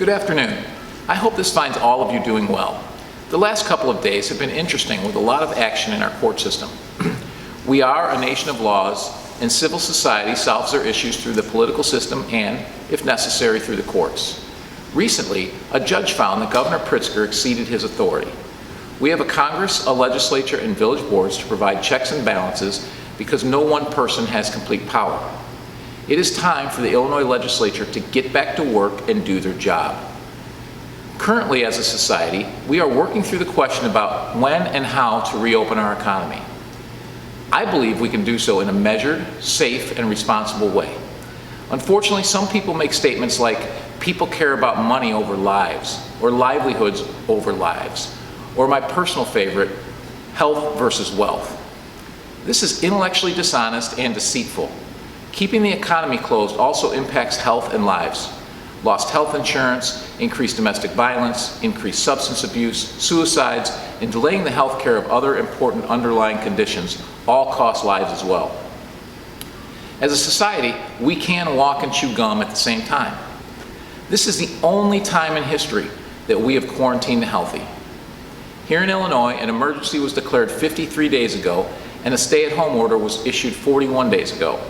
Good afternoon. I hope this finds all of you doing well. The last couple of days have been interesting with a lot of action in our court system. We are a nation of laws, and civil society solves their issues through the political system and, if necessary, through the courts. Recently, a judge found that Governor Pritzker exceeded his authority. We have a Congress, a legislature, and village boards to provide checks and balances because no one person has complete power. It is time for the Illinois legislature to get back to work and do their job. Currently, as a society, we are working through the question about when and how to reopen our economy. I believe we can do so in a measured, safe, and responsible way. Unfortunately, some people make statements like, people care about money over lives, or livelihoods over lives, or my personal favorite, health versus wealth. This is intellectually dishonest and deceitful. Keeping the economy closed also impacts health and lives. Lost health insurance, increased domestic violence, increased substance abuse, suicides, and delaying the health care of other important underlying conditions all cost lives as well. As a society, we can walk and chew gum at the same time. This is the only time in history that we have quarantined the healthy. Here in Illinois, an emergency was declared 53 days ago, and a stay-at-home order was issued 41 days ago.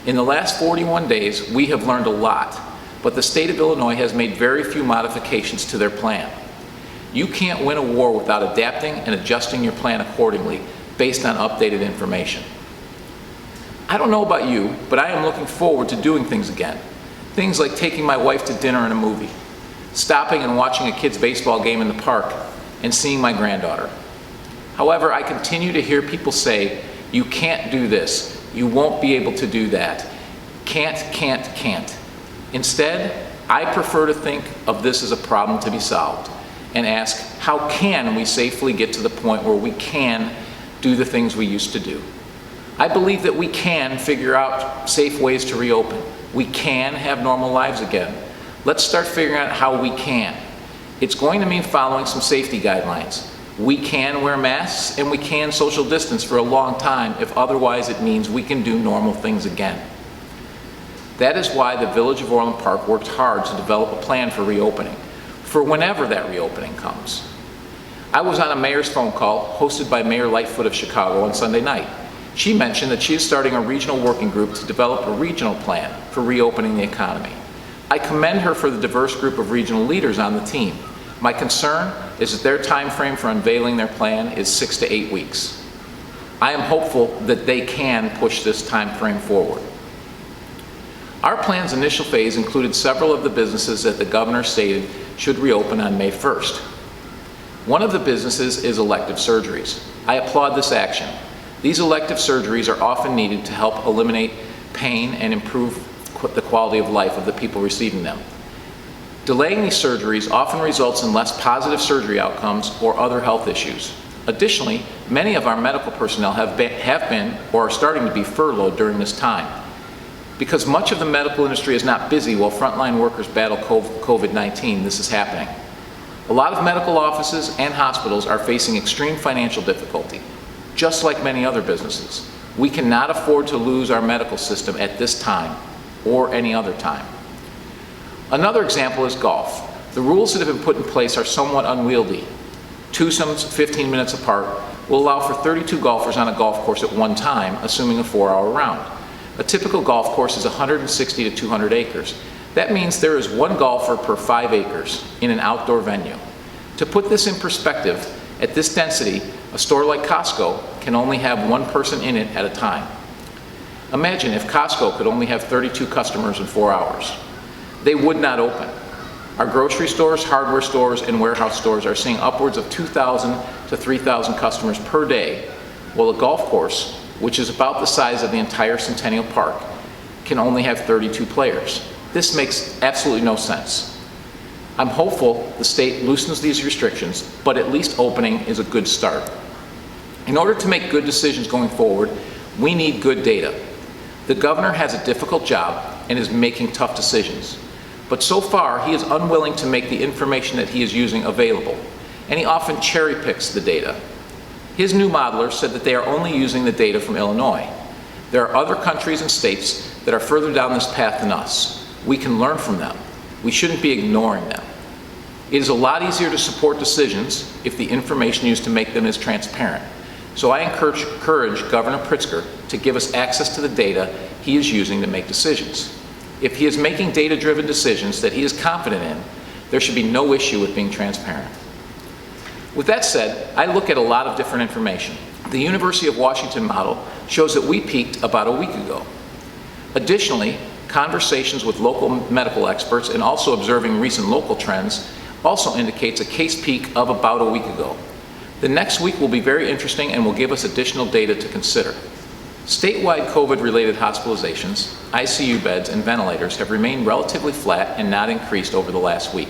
In the last 41 days, we have learned a lot, but the state of Illinois has made very few modifications to their plan. You can't win a war without adapting and adjusting your plan accordingly based on updated information. I don't know about you, but I am looking forward to doing things again. Things like taking my wife to dinner and a movie, stopping and watching a kid's baseball game in the park, and seeing my granddaughter. However, I continue to hear people say, you can't do this, you won't be able to do that. Can't. Instead, I prefer to think of this as a problem to be solved and ask, how can we safely get to the point where we can do the things we used to do? I believe that we can figure out safe ways to reopen. We can have normal lives again. Let's start figuring out how we can. It's going to mean following some safety guidelines. We can wear masks and we can social distance for a long time if otherwise it means we can do normal things again. That is why the Village of Orland Park worked hard to develop a plan for reopening, for whenever that reopening comes. I was on a mayor's phone call hosted by Mayor Lightfoot of Chicago on Sunday night. She mentioned that she is starting a regional working group to develop a regional plan for reopening the economy. I commend her for the diverse group of regional leaders on the team. My concern is that their time frame for unveiling their plan is 6 to 8 weeks. I am hopeful that they can push this time frame forward. Our plan's initial phase included several of the businesses that the governor stated should reopen on May 1st. One of the businesses is elective surgeries. I applaud this action. These elective surgeries are often needed to help eliminate pain and improve the quality of life of the people receiving them. Delaying these surgeries often results in less positive surgery outcomes or other health issues. Additionally, many of our medical personnel have been or are starting to be furloughed during this time. Because much of the medical industry is not busy while frontline workers battle COVID-19, this is happening. A lot of medical offices and hospitals are facing extreme financial difficulty, just like many other businesses. We cannot afford to lose our medical system at this time or any other time. Another example is golf. The rules that have been put in place are somewhat unwieldy. Twosomes 15 minutes apart will allow for 32 golfers on a golf course at one time, assuming a 4-hour round. A typical golf course is 160 to 200 acres. That means there is one golfer per 5 acres in an outdoor venue. To put this in perspective, at this density, a store like Costco can only have one person in it at a time. Imagine if Costco could only have 32 customers in 4 hours. They would not open. Our grocery stores, hardware stores, and warehouse stores are seeing upwards of 2,000 to 3,000 customers per day, while a golf course, which is about the size of the entire Centennial Park, can only have 32 players. This makes absolutely no sense. I'm hopeful the state loosens these restrictions, but at least opening is a good start. In order to make good decisions going forward, we need good data. The governor has a difficult job and is making tough decisions. But so far, he is unwilling to make the information that he is using available, and he often cherry picks the data. His new modeler said that they are only using the data from Illinois. There are other countries and states that are further down this path than us. We can learn from them. We shouldn't be ignoring them. It is a lot easier to support decisions if the information used to make them is transparent. So I encourage Governor Pritzker to give us access to the data he is using to make decisions. If he is making data-driven decisions that he is confident in, there should be no issue with being transparent. With that said, I look at a lot of different information. The University of Washington model shows that we peaked about a week ago. Additionally, conversations with local medical experts and also observing recent local trends also indicates a case peak of about a week ago. The next week will be very interesting and will give us additional data to consider. Statewide COVID-related hospitalizations, ICU beds, and ventilators have remained relatively flat and not increased over the last week.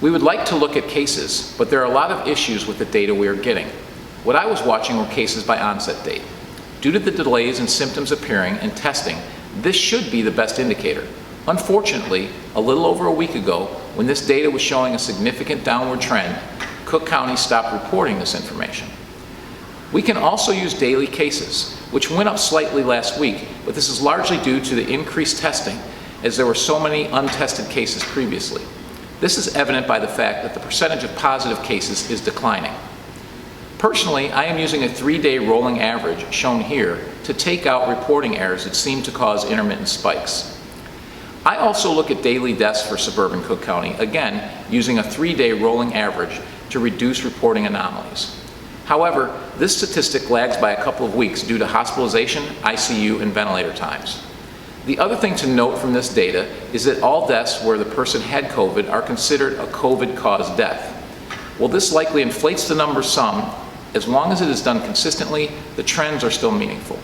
We would like to look at cases, but there are a lot of issues with the data we are getting. What I was watching were cases by onset date. Due to the delays in symptoms appearing and testing, this should be the best indicator. Unfortunately, a little over a week ago, when this data was showing a significant downward trend, Cook County stopped reporting this information. We can also use daily cases, which went up slightly last week, but this is largely due to the increased testing, as there were so many untested cases previously. This is evident by the fact that the percentage of positive cases is declining. Personally, I am using a 3-day rolling average, shown here, to take out reporting errors that seem to cause intermittent spikes. I also look at daily deaths for suburban Cook County, again, using a 3-day rolling average to reduce reporting anomalies. However, this statistic lags by a couple of weeks due to hospitalization, ICU, and ventilator times. The other thing to note from this data is that all deaths where the person had COVID are considered a COVID-caused death. While this likely inflates the number some, as long as it is done consistently, the trends are still meaningful.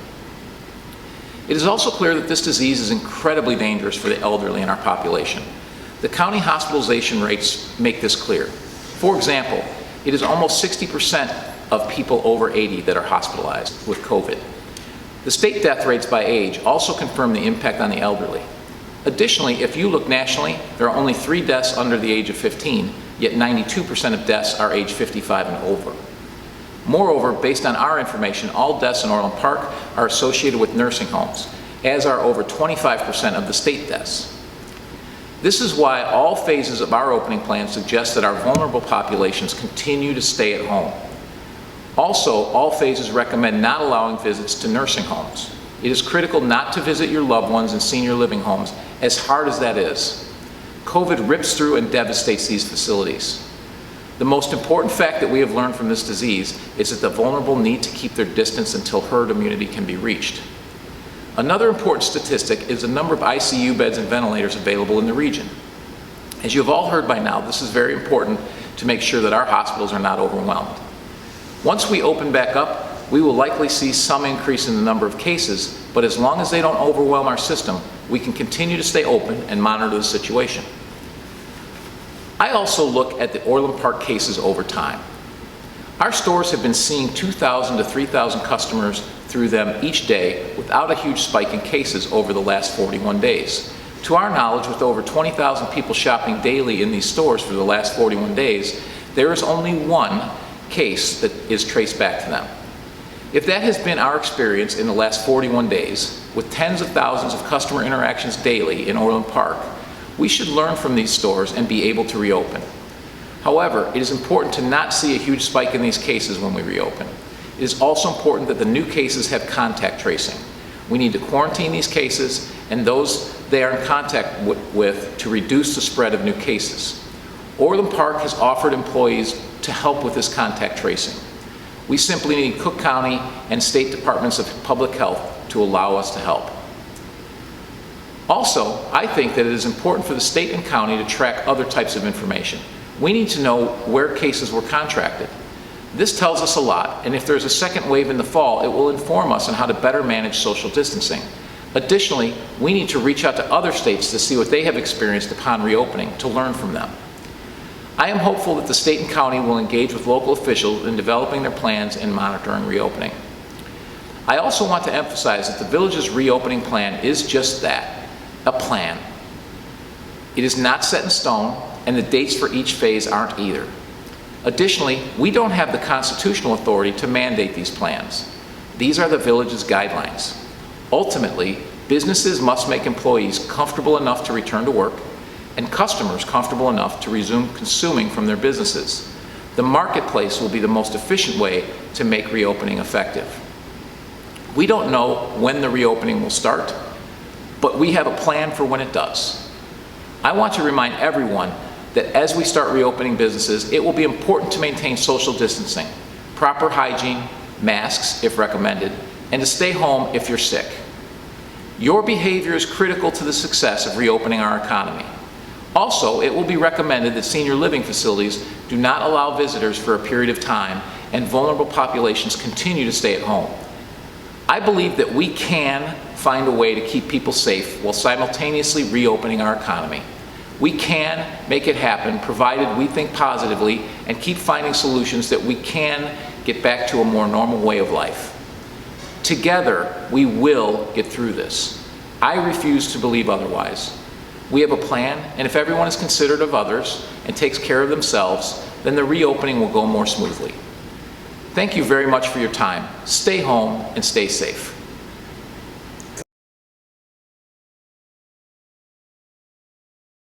It is also clear that this disease is incredibly dangerous for the elderly in our population. The county hospitalization rates make this clear. For example, it is almost 60% of people over 80 that are hospitalized with COVID. The state death rates by age also confirm the impact on the elderly. Additionally, if you look nationally, there are only 3 deaths under the age of 15, yet 92% of deaths are age 55 and over. Moreover, based on our information, all deaths in Orland Park are associated with nursing homes, as are over 25% of the state deaths. This is why all phases of our opening plan suggest that our vulnerable populations continue to stay at home. Also, all phases recommend not allowing visits to nursing homes. It is critical not to visit your loved ones in senior living homes, as hard as that is. COVID rips through and devastates these facilities. The most important fact that we have learned from this disease is that the vulnerable need to keep their distance until herd immunity can be reached. Another important statistic is the number of ICU beds and ventilators available in the region. As you have all heard by now, this is very important to make sure that our hospitals are not overwhelmed. Once we open back up, we will likely see some increase in the number of cases, but as long as they don't overwhelm our system, we can continue to stay open and monitor the situation. I also look at the Orland Park cases over time. Our stores have been seeing 2,000 to 3,000 customers through them each day without a huge spike in cases over the last 41 days. To our knowledge, with over 20,000 people shopping daily in these stores for the last 41 days, there is only one case that is traced back to them. If that has been our experience in the last 41 days, with tens of thousands of customer interactions daily in Orland Park, we should learn from these stores and be able to reopen. However, it is important to not see a huge spike in these cases when we reopen. It is also important that the new cases have contact tracing. We need to quarantine these cases and those they are in contact with to reduce the spread of new cases. Orland Park has offered employees to help with this contact tracing. We simply need Cook County and state departments of public health to allow us to help. Also, I think that it is important for the state and county to track other types of information. We need to know where cases were contracted. This tells us a lot, and if there's a second wave in the fall, it will inform us on how to better manage social distancing. Additionally, we need to reach out to other states to see what they have experienced upon reopening, to learn from them. I am hopeful that the state and county will engage with local officials in developing their plans and monitoring reopening. I also want to emphasize that the village's reopening plan is just that, a plan. It is not set in stone, and the dates for each phase aren't either. Additionally, we don't have the constitutional authority to mandate these plans. These are the village's guidelines. Ultimately, businesses must make employees comfortable enough to return to work, and customers comfortable enough to resume consuming from their businesses. The marketplace will be the most efficient way to make reopening effective. We don't know when the reopening will start, but we have a plan for when it does. I want to remind everyone that as we start reopening businesses, it will be important to maintain social distancing, proper hygiene, masks if recommended, and to stay home if you're sick. Your behavior is critical to the success of reopening our economy. Also, it will be recommended that senior living facilities do not allow visitors for a period of time and vulnerable populations continue to stay at home. I believe that we can find a way to keep people safe while simultaneously reopening our economy. We can make it happen provided we think positively and keep finding solutions that we can get back to a more normal way of life. Together, we will get through this. I refuse to believe otherwise. We have a plan, and if everyone is considerate of others and takes care of themselves, then the reopening will go more smoothly. Thank you very much for your time. Stay home and stay safe.